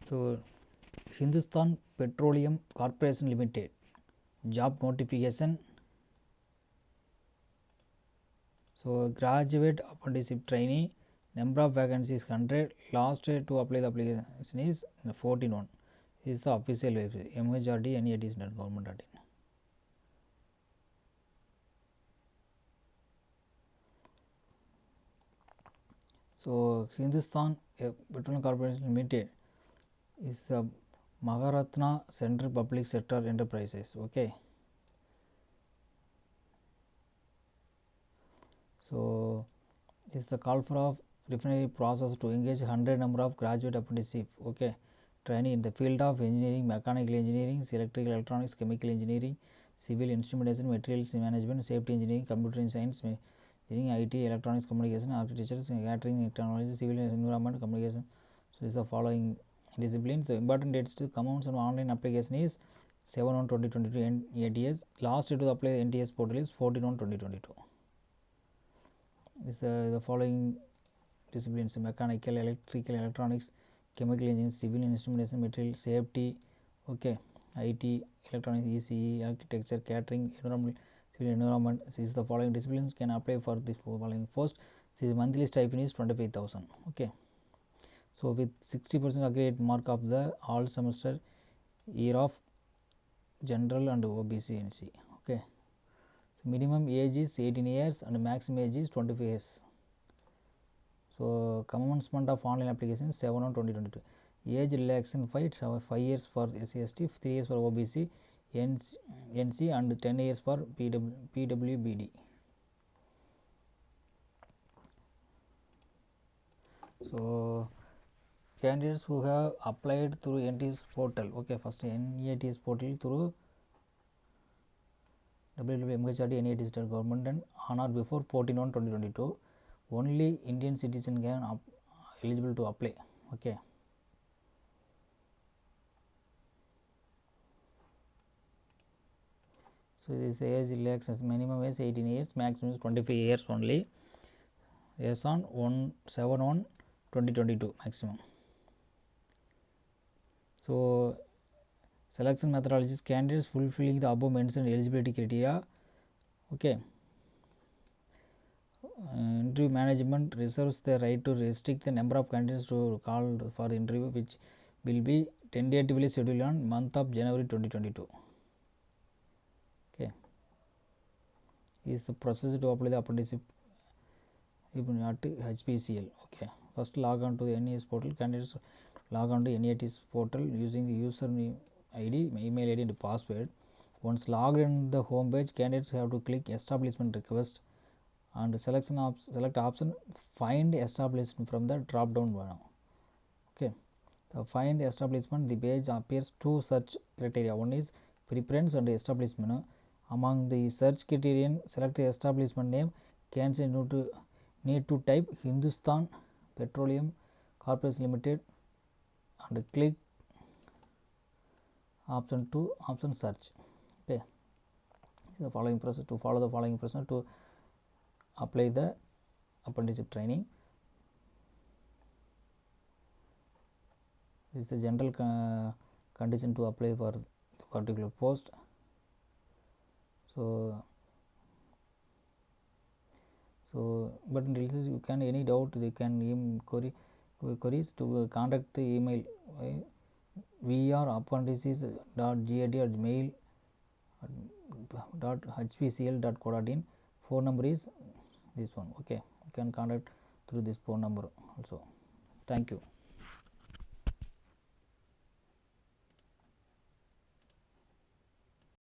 So, Hindustan Petroleum Corporation Limited job notification. So, graduate apprenticeship trainee, number of vacancies 100, last date to apply the application is 14/1. This is the official website mhrd.net.government.in. So, Hindustan Petroleum Corporation Limited is a Maharatna Central Public Sector Enterprises. Okay. So, is the call for of refinery process to engage 100 number of graduate apprenticeship. Okay. Training in the field of engineering, mechanical engineering, electrical, electronics, chemical engineering, civil instrumentation, materials management, safety engineering, computer science, engineering, IT, electronics, communication, architecture, catering, technology, civil environment, communication. So, is the following disciplines. So, important dates to commence on online application is 7/1/2022 ATS. Last date to apply the NTS portal is 14/1/2022. Is the following disciplines: mechanical, electrical, electronics, chemical engineering, civil instrumentation, material safety, okay, IT, electronics, ECE, architecture, catering, environment, civil environment. This is the following disciplines can apply for the following post. This monthly stipend is 25,000. Okay. So, with 60% aggregate mark of the all semester year of general and OBC NC. Okay. So, minimum age is 18 years and maximum age is 25 years. So, commencement of online application 7/1/2022. Age relaxation 5 years for SC/ST, 3 years for OBC, NC and 10 years for PWBD. So, candidates who have applied through NTS portal, okay, first NEATS portal through www.mhrd.net.government and on or before 14/1/2022, only Indian citizen can eligible to apply. Okay. So, this age relaxation minimum is 18 years, maximum is 25 years only. Yes, on 1/7/1/2022 maximum. So, selection methodology is candidates fulfilling the above mentioned eligibility criteria. Okay. Interview management reserves the right to restrict the number of candidates to call for the interview, which will be tentatively scheduled on month of January 2022. Okay. Is the process to apply the apprenticeship at HPCL. Okay. First log on to the NES portal. Candidates log on to NETS portal using the user ID, email ID and password. Once logged in the home page, candidates have to click establishment request and select option find establishment from the drop down menu. Okay. The find establishment, the page appears two search criteria. One is preference and establishment. Among the search criterion, select the establishment name. Candidates need to type Hindustan Petroleum Corporation Limited and click option 2, option search. Okay. The following process to follow the following process to apply the apprenticeship training. This is the general condition to apply for the particular post. So, but in details you can any doubt you can queries to contact the email vrapprentices.gad@mail.hpcl.co.in. phone number is this one. Okay, you can contact through this phone number also. Thank you.